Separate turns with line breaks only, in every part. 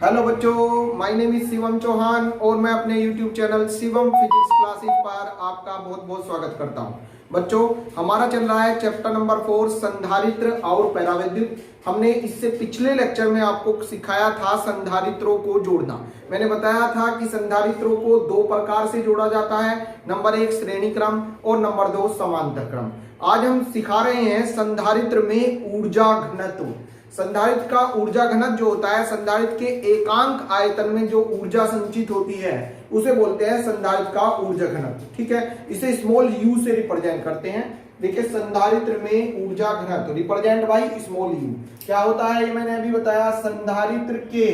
Hello बच्चों, my name is Shivam Chauhan और मैं अपने YouTube channel Shivam physics classes पर आपका बहुत बहुत स्वागत करता हूं। बच्चों, हमारा चल रहा है चैप्टर नंबर 4 संधारित्र और परावैद्युत। हमने इससे पिछले लेक्चर में आपको सिखाया था संधारित्रों को जोड़ना। मैंने बताया था कि संधारित्रों को दो प्रकार से जोड़ा जाता है, नंबर 1 श्रेणी क्रम और नंबर 2 समांतर क्रम। आज हम सिखा रहे हैं संधारित्र में ऊर्जा घनत्व। संधारित्र का ऊर्जा घनत्व जो होता है, संधारित्र के एकांक आयतन में जो ऊर्जा संचित होती है उसे बोलते हैं संधारित्र का ऊर्जा घनत्व। ठीक है, इसे स्मॉल यू से रिप्रेजेंट करते हैं। देखिए, संधारित्र में ऊर्जा घनत्व रिप्रेजेंट बाय स्मॉल यू क्या होता है, ये मैंने अभी बताया। संधारित्र के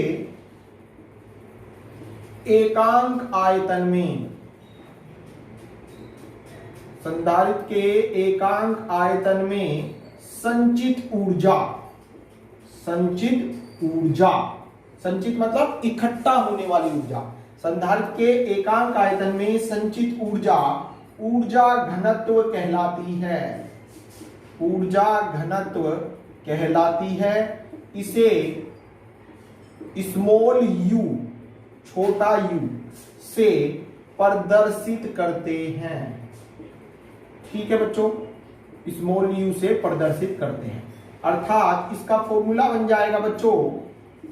एकांक आयतन में, संधारित्र के एकांक आयतन में संचित ऊर्जा, संचित ऊर्जा, संचित मतलब इकट्ठा होने वाली ऊर्जा। संधारित्र के एकांक आयतन में संचित ऊर्जा ऊर्जा घनत्व कहलाती है, ऊर्जा घनत्व कहलाती है। इसे स्मॉल यू, छोटा यू से प्रदर्शित करते हैं। ठीक है बच्चों, स्मॉल यू से प्रदर्शित करते हैं, अर्थात इसका फॉर्मूला बन जाएगा बच्चों,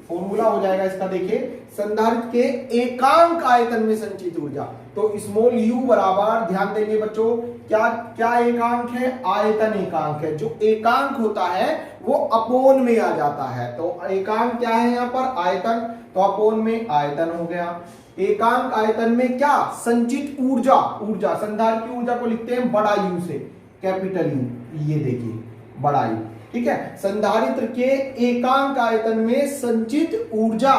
फॉर्मूला हो जाएगा इसका। देखिए, संधारित्र के एकांक आयतन में संचित ऊर्जा, तो स्मॉल यू बराबर, ध्यान देंगे बच्चों, क्या क्या एकांक है, आयतन एकांक है। जो एकांक होता है वो अपोन में आ जाता है, तो एकांक क्या है यहाँ पर, आयतन, तो अपोन में आयतन हो गया। एकांक आयतन में क्या, संचित ऊर्जा, ऊर्जा संधारित्र की ऊर्जा को लिखते हैं बड़ा यू से, कैपिटल यू, ये देखिए बड़ा यू। ठीक है, संधारित्र के एकांक आयतन में संचित ऊर्जा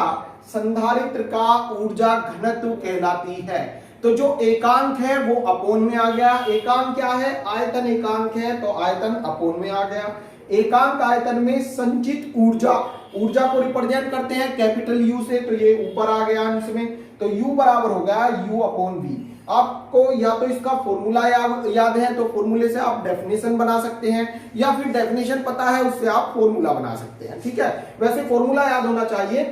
संधारित्र का ऊर्जा घनत्व कहलाती है। तो जो एकांक है वो अपोन में आ गया। एकांक क्या है, आयतन एकांक है, तो आयतन अपोन में आ गया। एकांक आयतन में संचित ऊर्जा, ऊर्जा को रिप्रेजेंट करते हैं कैपिटल यू से, तो ये ऊपर आ गया अंश में, तो यू बराबर हो गया यू अपॉन वी। आपको या तो इसका फॉर्मूला याद है तो फॉर्मूले से आप डेफिनेशन बना सकते हैं, या फिर डेफिनेशन पता है उससे आप फॉर्मूला बना सकते हैं। ठीक है, वैसे फॉर्मूला याद होना चाहिए।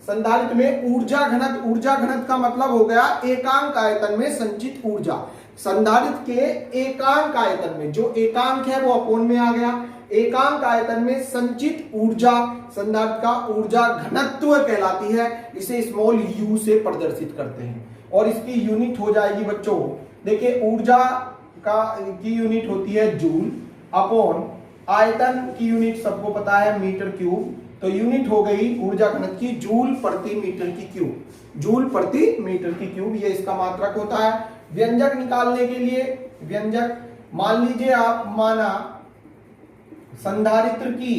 संधारित्र में ऊर्जा घनत्व, ऊर्जा घनत्व का मतलब हो गया एकांक आयतन में संचित ऊर्जा। संधारित्र के एकांक आयतन में, जो एकांक है वो अपोन में आ गया। एकांक आयतन में संचित ऊर्जा संधारित्र का ऊर्जा घनत्व कहलाती है। इसे स्मॉल यू से प्रदर्शित करते हैं और इसकी यूनिट हो जाएगी बच्चों, देखिए ऊर्जा की यूनिट होती है जूल, अपॉन आयतन की यूनिट सबको पता है मीटर क्यूब, तो यूनिट हो गई ऊर्जा घनत्व की जूल प्रति मीटर की क्यूब, जूल प्रति मीटर की क्यूब, ये इसका मात्रक होता है। व्यंजक निकालने के लिए, व्यंजक मान लीजिए आप, माना संधारित्र की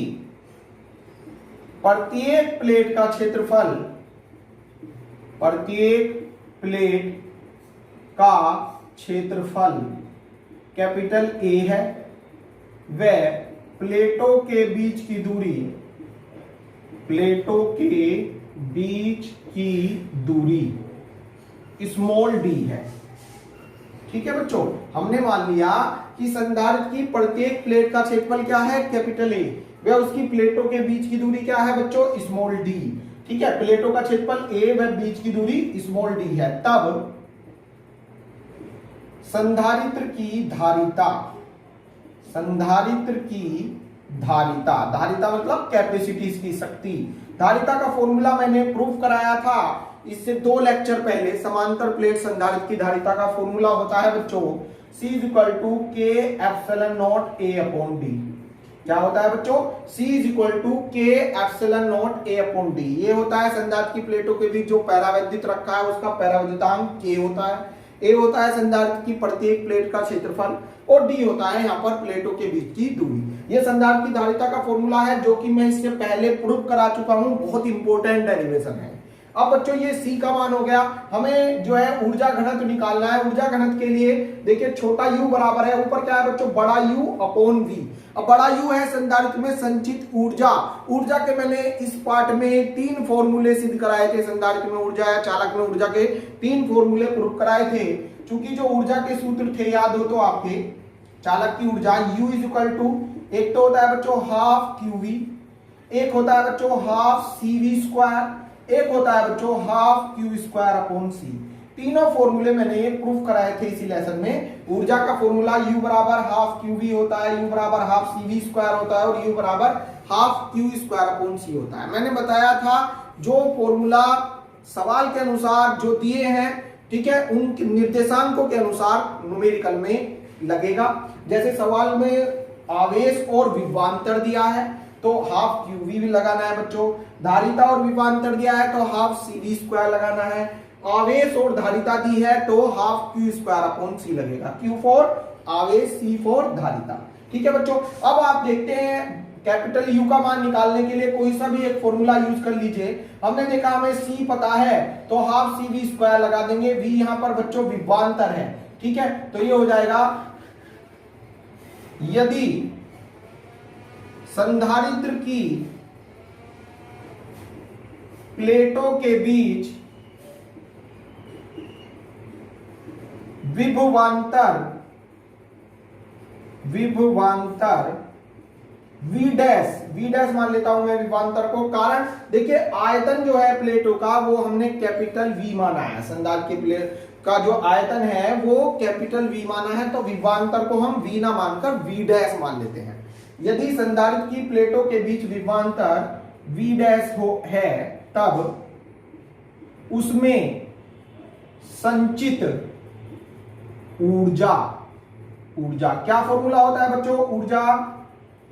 प्रत्येक प्लेट का क्षेत्रफल, प्रत्येक प्लेट का क्षेत्रफल कैपिटल ए है, व प्लेटों के बीच की दूरी, प्लेटों के बीच की दूरी स्मॉल डी है। ठीक है बच्चों, हमने मान लिया कि संधारित्र की प्रत्येक प्लेट का क्षेत्रफल क्या है, कैपिटल ए, व उसकी प्लेटों के बीच की दूरी क्या है बच्चों, स्मॉल डी। ठीक है, प्लेटों का क्षेत्रफल ए व बीच की दूरी स्मॉल डी है, तब संधारित्र की धारिता, संधारित्र की धारिता, धारिता मतलब कैपेसिटी, इसकी शक्ति। धारिता का फॉर्मूला मैंने प्रूफ कराया था इससे 2 लेक्चर पहले। समांतर प्लेट संधारित्र की धारिता का फॉर्मूला होता है बच्चों C = K ε0 A upon D। क्या होता है बच्चों, C = K ε0 A upon D। ये होता है संधारित्र की प्लेटों के बीच जो परावैद्युत रखा है उसका परावैद्युतांक K होता है। A होता है संधारित्र की प्रत्येक प्लेट का क्षेत्रफल, और D होता है यहाँ पर प्लेटों के बीच की दूरी। ये संधारित्र की धारिता का फॉर्मूला है जो कि मैं इससे पहले प्रूफ करा चुका हूं, बहुत इंपॉर्टेंट डेरिवेशन है। अब बच्चों ये C का मान हो गया, हमें जो है ऊर्जा घनत्व निकालना है। ऊर्जा घनत्व के लिए देखिए छोटा u बराबर है, ऊपर क्या है बच्चों, बड़ा U अपॉन V। अब बड़ा U है संधारित्र में संचित ऊर्जा। ऊर्जा के मैंने इस पार्ट में 3 फॉर्मूले सिद्ध कराए थे। संधारित्र में ऊर्जा या चालक में ऊर्जा के 3 फॉर्मूले प्रूफ कराए थे। चूंकि जो ऊर्जा के सूत्र थे याद हो तो आपके, चालक की ऊर्जा U = एक तो होता है बच्चों हाफ QV, एक होता है बच्चों हाफ CV², एक होता है बच्चों हाफ क्यू स्क्वायर अपॉन सी। तीनों फॉर्मूले मैंने ये प्रूफ कराए थे इसी लेसन में। ऊर्जा का फॉर्मूला U बराबर हाफ क्यू वी होता है, U बराबर हाफ सी वी स्क्वायर होता है और U बराबर हाफ क्यू स्क्वायर अपॉन सी होता है। मैंने बताया था जो फॉर्मूला सवाल के अनुसार जो दिए हैं, ठीक है, उन निर्देशांकों के अनुसार न्यूमेरिकल में लगेगा। जैसे सवाल में आवेश और विभवांतर दिया है तो हाफ क्यू वी भी लगाना है बच्चों। धारिता और विभवांतर दिया है तो हाफ सी वी स्क्वायर लगाना है। आवेश और धारिता दी है तो हाफ क्यू स्क्वायर अपॉन सी लगेगा। क्यू फॉर आवेश, सी फॉर धारिता। ठीक है बच्चों, अब आप देखते हैं कैपिटल यू का मान निकालने के लिए कोई सा भी एक फॉर्मूला यूज कर लीजिए। हमने देखा हमें सी पता है तो हाफ सी वी स्क्वायर लगा देंगे। वी यहां पर बच्चों विभवांतर है, ठीक है, तो ये हो जाएगा यदि संधारित्र की प्लेटों के बीच विभवांतर वी डैश मान लेता हूं मैं विभवांतर को। कारण देखिए आयतन जो है प्लेटों का वो हमने कैपिटल वी माना है। संधारित्र की प्लेट का जो आयतन है वो कैपिटल वी माना है, तो विभवांतर को हम वी ना मानकर वी डैश मान लेते हैं। यदि संधारित्र की प्लेटों के बीच विभवांतर वी डैश है तब उसमें संचित ऊर्जा क्या फॉर्मूला होता है बच्चों? ऊर्जा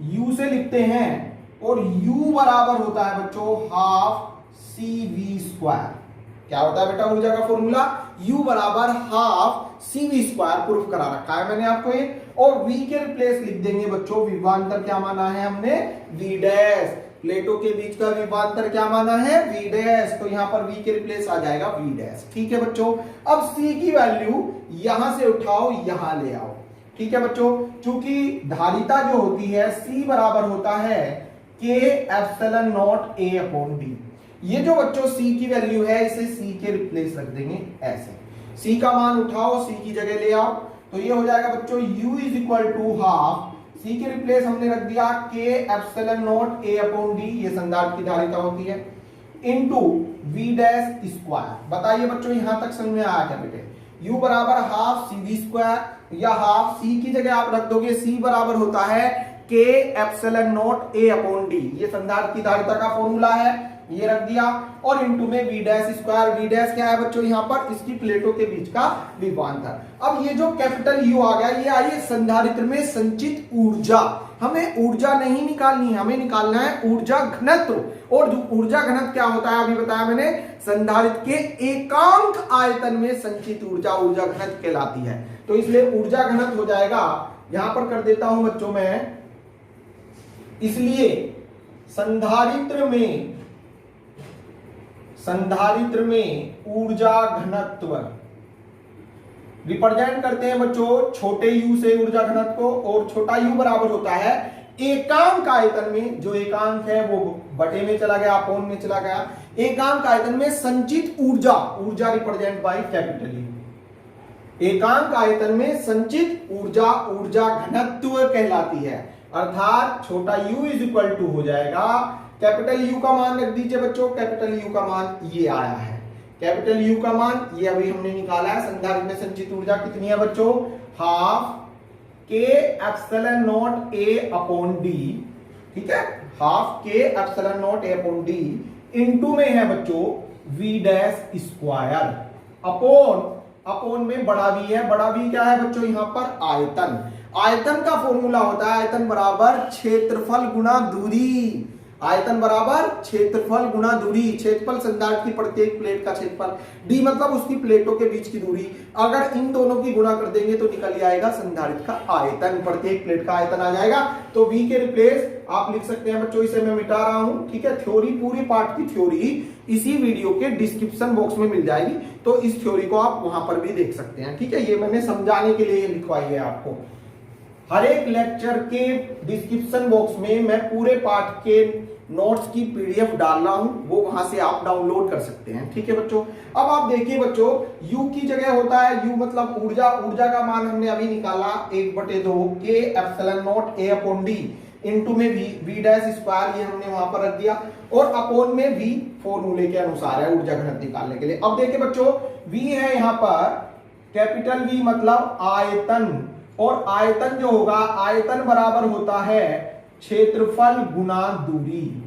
U से लिखते हैं और U बराबर होता है बच्चों हाफ सी वी स्क्वायर। क्या होता है बेटा ऊर्जा का फॉर्मूला? U बराबर half C V square. Proof करा रखा है मैंने आपको ये। और V के रिप्लेस लिख देंगे बच्चों विभवांतर क्या माना है हमने? V dash. प्लेटों के बीच का विभवांतर क्या माना है? V dash. तो यहां पर V के रिप्लेस आ जाएगा V डैश। ठीक है बच्चों, अब C की वैल्यू यहां से उठाओ यहां ले आओ। ठीक है बच्चों, चूंकि धारिता जो होती है C बराबर होता है K epsilon naught A upon D। ये जो बच्चों C की वैल्यू है इसे C के रिप्लेस रख देंगे ऐसे। C का मान उठाओ C की जगह ले आओ, तो ये हो जाएगा बच्चों U is equal to half C के रिप्लेस हमने रख दिया K epsilon naught A upon D, ये संधारित्र की धारिता होती है, इनटू V डैश स्क्वायर। बताइए बच्चों यहां तक समझ में आया क्या बेटे? U बराबर हाफ सी वी स्क्वायर या हाफ C की जगह आप रख दोगे C बराबर होता है K epsilon naught A upon D। ये संधारित्र की धारिता का फॉर्मूला है, ये रख दिया, और इनटू में V dash square. V dash क्या है बच्चों यहां पर? इसकी प्लेटों के बीच का विभवांतर। अब ये जो कैपिटल U आ गया, ये आई संधारित्र में संचित ऊर्जा। हमें ऊर्जा नहीं निकालनी है, हमें निकालना है ऊर्जा घनत्व। और जो ऊर्जा घनत्व क्या होता है अभी बताया मैंने, संधारित्र के एकांक आयतन में संचित ऊर्जा ऊर्जा घनत्व कहलाती है। तो इसलिए ऊर्जा घनत्व हो जाएगा, यहां पर कर देता हूं बच्चों मैं, इसलिए संधारित्र में ऊर्जा घनत्व रिप्रेजेंट करते हैं बच्चों छोटे u से ऊर्जा घनत्व को, और छोटा u बराबर होता है एकांक आयतन में, जो एकांक है वो बटे में चला गया, अपोन में चला गया, एकांक आयतन में संचित ऊर्जा रिप्रेजेंट बाय कैपिटल U। एकांक आयतन में संचित ऊर्जा ऊर्जा घनत्व कहलाती है। अर्थात छोटा u इज इक्वल टू हो जाएगा, कैपिटल U का मान रख दीजिए बच्चों, कैपिटल U का मान ये आया है, कैपिटल U का मान ये अभी हमने निकाला है। संधारित्र में संचित ऊर्जा कितनी है बच्चों? Half K epsilon naught A upon D। ठीक है, half K epsilon naught A upon D into में है बच्चों V डैश स्क्वायर, अपॉन में बड़ा V है। बड़ा V क्या है बच्चों यहां पर? आयतन। आयतन का फॉर्मूला होता है आयतन बराबर क्षेत्रफल गुणा दूरी। आयतन बराबर क्षेत्रफल गुणा दूरी। क्षेत्रफल संधारित्र की प्रत्येक प्लेट का क्षेत्रफल, d मतलब उसकी प्लेटों के बीच की दूरी। अगर इन दोनों की गुणा कर देंगे तो निकल आएगा संधारित्र का आयतन, प्रत्येक प्लेट का आयतन आ जाएगा। तो v के रिप्लेस आप लिख सकते हैं बच्चों, इसे मैं मिटा रहा हूं। ठीक है, थ्योरी पूरी पार्ट की थ्योरी इसी वीडियो के डिस्क्रिप्शन बॉक्स में मिल जाएगी, तो इस थ्योरी को आप वहां पर भी देख सकते हैं। ठीक है, ये मैंने समझाने के लिए लिखवाई है आपको। हर एक लेक्चर के डिस्क्रिप्शन बॉक्स में मैं पूरे पाठ के नोट्स की पीडीएफ डाल रहा हूं, वो वहां से आप डाउनलोड कर सकते हैं। ठीक है बच्चों, अब आप देखिए बच्चों, U की जगह होता है U मतलब ऊर्जा का मान हमने अभी निकाला 1/2 K epsilon naught A upon D। Into में वी डैश स्क्वायर, ये हमने वहां पर रख दिया, और अपोन में वी फॉर्मूले के अनुसार है ऊर्जा घनत्व निकालने के लिए। अब देखिए बच्चों, वी है यहां पर कैपिटल वी मतलब आयतन, और आयतन जो होगा, आयतन बराबर होता है क्षेत्रफल गुना दूरी।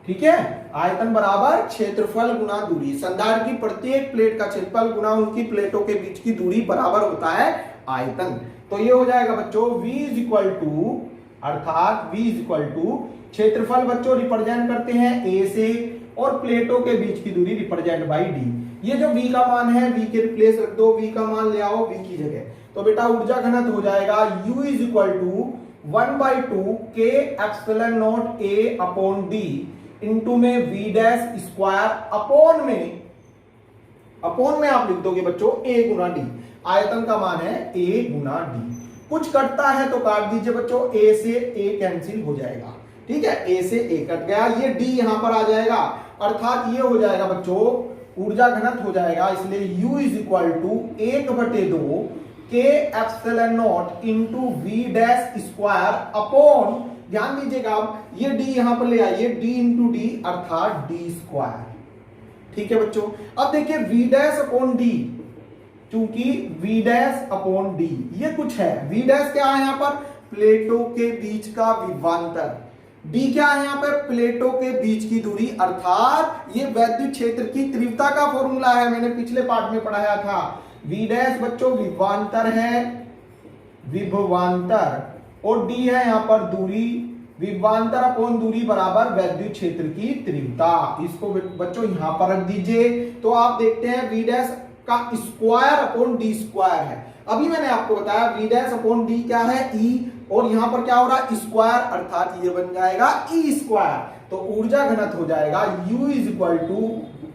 ठीक है, आयतन बराबर क्षेत्रफल गुना दूरी। संधारण की प्रत्येक प्लेट का क्षेत्रफल गुना उनकी प्लेटों के बीच की दूरी बराबर होता है आयतन। तो ये हो जाएगा बच्चों V इज इक्वल टू, अर्थात V इज इक्वल टू क्षेत्रफल बच्चों रिप्रेजेंट करते हैं A से, और प्लेटों के बीच की दूरी रिप्रेजेंट बाई D। ये जो V का मान है, V के रिप्लेस रख दो, V का मान ले आओ V की जगह। तो बेटा ऊर्जा घनत्व हो जाएगा U is equal to 1/2 K epsilon naught A upon D into में V डैश स्क्वायर अपोन में आप लिख दोगे बच्चों A गुना D। आयतन का मान है A गुना D। कुछ कटता है तो काट दीजिए बच्चों, A से A कैंसिल हो जाएगा। ठीक है, A से A कट गया, ये D यहां पर आ जाएगा, अर्थात ये हो जाएगा बच्चों ऊर्जा घनत्व हो जाएगा, इसलिए U is equal to 1/2 K epsilon naught into V dash square upon, ध्यान दीजिएगा आप, ये D यहां पर ले आइए, D इंटू D अर्थात D स्क्वायर। ठीक है बच्चों, अब देखिए V डैश अपॉन D, चूंकि V डैश अपॉन D ये कुछ है, V डैश क्या है यहां पर, प्लेटों के बीच का विभवांतर, D क्या है यहां पर, प्लेटों के बीच की दूरी, अर्थात ये वैद्युत क्षेत्र की तीव्रता का फॉर्मूला है, मैंने पिछले पार्ट में पढ़ाया था। V डैश बच्चों विभवांतर है, विभवांतर, और D है यहां पर दूरी, विभवांतर अपॉन दूरी बराबर वैद्युत क्षेत्र की तीव्रता। इसको बच्चों यहां पर रख दीजिए, तो आप देखते हैं V डैश का स्क्वायर अपॉन D स्क्वायर है। अभी मैंने आपको बताया V डैश अपॉन D क्या है, E, और यहां पर क्या हो रहा है स्क्वायर, अर्थात ये बन जाएगा E स्क्वायर। तो ऊर्जा घनत्व हो जाएगा U is equal to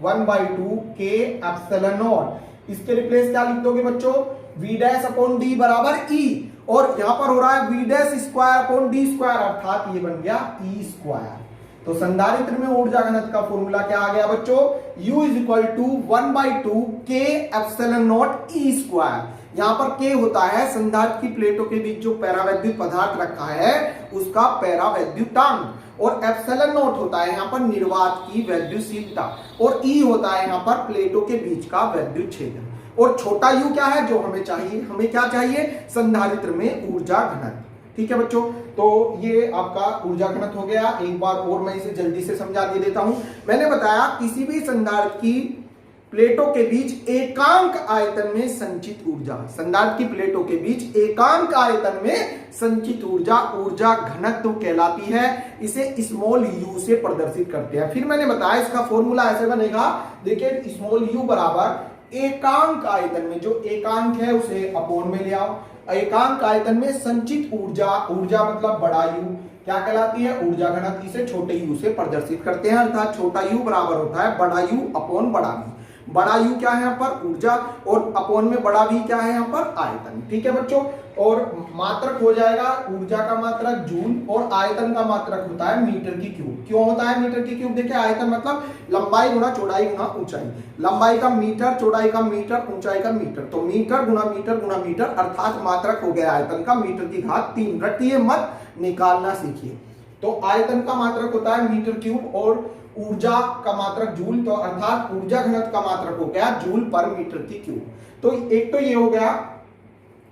1/2 K epsilon naught. इसके रिप्लेस क्या लिख दोगे बच्चों, V डैश अपॉन D बराबर E, और यहां पर हो रहा है V dash square upon D square, अर्थात ये बन गया E स्क्वायर। तो संधारित्र में ऊर्जा घनत्व का फॉर्मूला क्या आ गया बच्चों, U is equal to 1/2 K epsilon naught E square. यहां पर K होता है संधारित्र की प्लेटों के बीच जो पैरावैद्युत पदार्थ रखा है उसका पैरावैद्युतांक, और एप्सिलॉन नॉट होता है यहां पर निर्वात की वैद्युतशीलता, और E होता है यहां पर प्लेटों के बीच का वैद्युत क्षेत्र, और छोटा U क्या है जो हमें चाहिए, हमें क्या चाहिए, संधारित्र में ऊर्जा घनत्व। ठीक है बच्चों, तो ये आपका ऊर्जा घनत्व हो गया। एक बार और मैं इसे जल्दी से समझा दे देता हूं। मैंने बताया किसी भी संधारित्र की प्लेटों के बीच एकांक आयतन में संचित ऊर्जा, संधारित्र की प्लेटों के बीच एकांक आयतन में संचित ऊर्जा ऊर्जा घनत्व कहलाती है। इसे स्मॉल u से प्रदर्शित करते हैं। फिर मैंने बताया इसका फॉर्मूला ऐसे बनेगा, देखिए स्मॉल u बराबर एकांक आयतन में, जो एकांक है उसे अपोन में ले आओ, एकांक आयतन में संचित ऊर्जा, ऊर्जा मतलब बड़ा U क्या कहलाती है, ऊर्जा घनत्व। इसे छोटे U से प्रदर्शित करते हैं, अर्थात छोटा U बराबर होता है बड़ा U अपॉन बड़ा V। बड़ा U क्या है यहाँ पर ऊर्जा, और अपॉन में बड़ा V क्या है यहाँ पर आयतन। ठीक है बच्चों, और मात्रक हो जाएगा ऊर्जा का मात्रक जूल, और आयतन का मात्रक होता है मीटर की क्यूब। क्यों होता है मीटर की क्यूब, देखिए आयतन मतलब लंबाई गुना चौड़ाई गुना ऊंचाई, लंबाई का मीटर, चौड़ाई का मीटर, ऊंचाई का मीटर, तो मीटर गुना मीटर, अर्थात मात्रक हो गया आयतन का मीटर की घात 3। रटिए मत, निकालना सीखिए। तो आयतन का मात्रक होता है मीटर क्यूब, और ऊर्जा का मात्रक जूल, तो अर्थात ऊर्जा घनत्व का मात्रक हो गया जूल पर मीटर की क्यूब। तो एक तो ये हो गया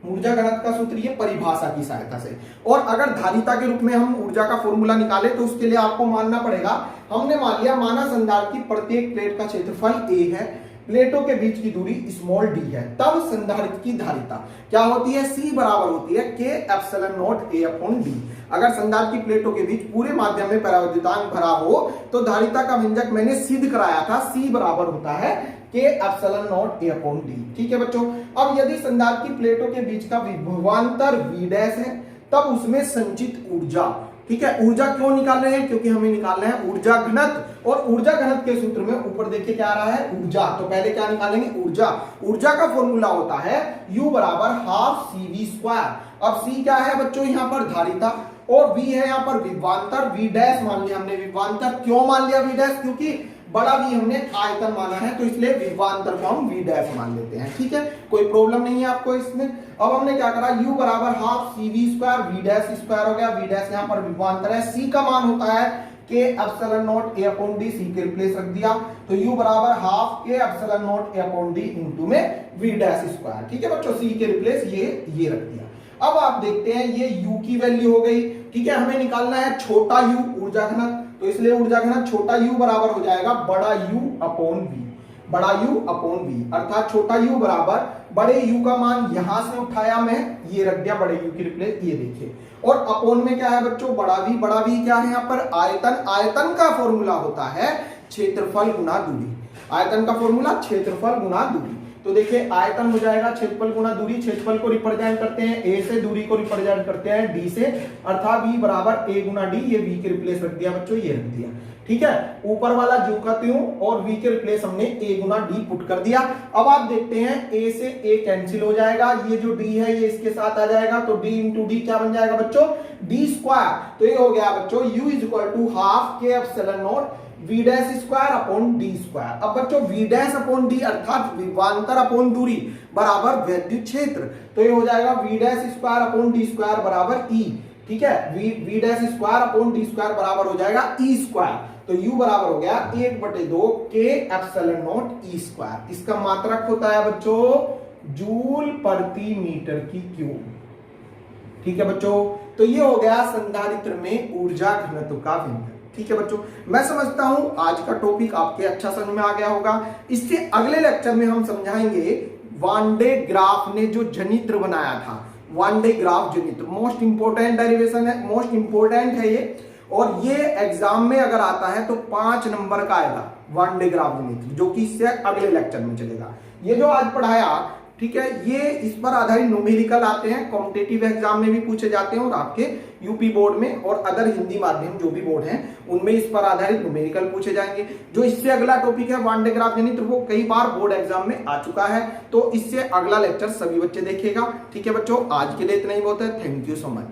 ऊर्जा घनत्व का सूत्र, ये परिभाषा की सहायता से। और अगर धारिता के रूप में हम ऊर्जा का फॉर्मूला निकाले तो उसके लिए आपको मानना पड़ेगा, हमने मान लिया माना संधारित्र की प्रत्येक प्लेट का क्षेत्रफल A है, प्लेटों के बीच की दूरी स्मॉल d है, तब संधारित्र की धारिता क्या होती है, C बराबर होती है K epsilon naught A upon D। अगर संधारित्र की प्लेटों के बीच पूरे माध्यम में परावैद्युतांक भरा हो तो धारिता का व्यंजक मैंने सिद्ध कराया था, C बराबर होता है K epsilon naught A upon D। ठीक है बच्चों, अब यदि संधारित्र की प्लेटों के बीच का विभवांतर V डैश है तब उसमें संचित ऊर्जा, ठीक है, ऊर्जा क्यों निकाल रहे हैं, क्योंकि हमें निकालना है ऊर्जा घनत्व, और ऊर्जा घनत्व के सूत्र में ऊपर देखिए क्या आ रहा है ऊर्जा, तो पहले क्या निकालेंगे ऊर्जा। ऊर्जा का फॉर्मूला होता है U बराबर हाफ CV स्क्वायर। अब C क्या है बच्चों यहाँ पर धारिता, और V है यहाँ पर विभवांतर, V डैश मान लिया हमने विभवांतर। क्यों मान लिया V डैश, क्योंकि बड़ा वी हमने आयतन माना है, तो इसलिए विभवांतर को हम वी डैश मान लेते हैं। ठीक है, कोई प्रॉब्लम नहीं है आपको इसमें। अब हमने क्या करा, u बराबर half C V square, V dash square हो गया, वी डैश यहाँ पर विभवांतर है, c का मान होता है के epsilon not A upon D, C के रिप्लेस रख दिया, तो u बराबर हाफ के epsilon not A upon D into में वी डैश स्क्वायर। ठीक है बच्चों, c के रिप्लेस ये रख दिया। अब आप देखते हैं ये u की वैल्यू हो गई। ठीक है, हमें निकालना है छोटा u ऊर्जा घनत्व, तो इसलिए ऊर्जा घनत्व छोटा u बराबर हो जाएगा बड़ा u अपॉन v, बड़ा U अपॉन v, अर्थात छोटा u बराबर बड़े U का मान यहां से उठाया मैं, ये रख दिया बड़े U की रिप्लेस, ये देखिए, और अपॉन में क्या है बच्चों, बड़ा V क्या है यहाँ पर आयतन, आयतन का फॉर्मूला होता है क्षेत्रफल गुना दूरी, आयतन का फॉर्मूला क्षेत्रफल गुना दूरी। तो देखिए आयतन हो जाएगा क्षेत्रफल गुना दूरी, क्षेत्रफल को रिप्रेजेंट करते हैं a से, दूरी को रिप्रेजेंट करते हैं d से, अर्थात v बराबर a गुना d, ये v के रिप्लेस रख दिया बच्चों, ये रख दिया। ठीक है, ऊपर वाला जो का त्यों और v के रिप्लेस हमने a गुना d पुट कर दिया। अब आप देखते हैं a से a कैंसिल हो जाएगा, ये जो d है ये इसके साथ आ जाएगा, तो d इंटू डी क्या बन जाएगा बच्चों, d स्क्वायर। तो ये हो गया बच्चों u is equal to half के epsilon not v dash square upon d square. अब बच्चों v डैश अपॉन d अर्थात विभवांतर अपॉन दूरी बराबर विद्युत क्षेत्र, तो ये हो जाएगा v dash square upon d square बराबर e। ठीक है, v dash square upon d square बराबर हो जाएगा e स्क्वायर, तो u बराबर हो गया 1/2 के एप्सिलॉन नॉट e स्क्वायर। इसका मात्रक होता है बच्चों जूल प्रति मीटर की क्यूब। ठीक है बच्चों, तो ये हो गया संधारित्र में ऊर्जा घनत्व का व्यंजक। ठीक है बच्चों, मैं समझता हूं आज का टॉपिक आपके अच्छा समझ में आ गया होगा। इससे अगले लेक्चर में हम समझाएंगे वान डे ग्राफ ने जो जनित्र बनाया था, वान डे ग्राफ जनित्र मोस्ट इंपोर्टेंट डेरिवेशन है, मोस्ट इंपोर्टेंट है ये, और ये एग्जाम में अगर आता है तो 5 नंबर का आएगा वान डे ग्राफ जनित्र, जो कि इससे अगले लेक्चर में चलेगा। ये जो आज पढ़ाया, ठीक है, ये इस पर आधारित न्यूमेरिकल आते हैं, कॉम्पिटिटिव एग्जाम में भी पूछे जाते हैं, और आपके यूपी बोर्ड में और अदर हिंदी माध्यम जो भी बोर्ड हैं उनमें इस पर आधारित न्यूमेरिकल पूछे जाएंगे। जो इससे अगला टॉपिक है वान डे ग्राफ जनित्र, वो कई बार बोर्ड एग्जाम में आ चुका है, तो इससे अगला लेक्चर सभी बच्चे देखेगा। ठीक है बच्चों, आज के लिए इतना ही बहुत है। Thank you so much.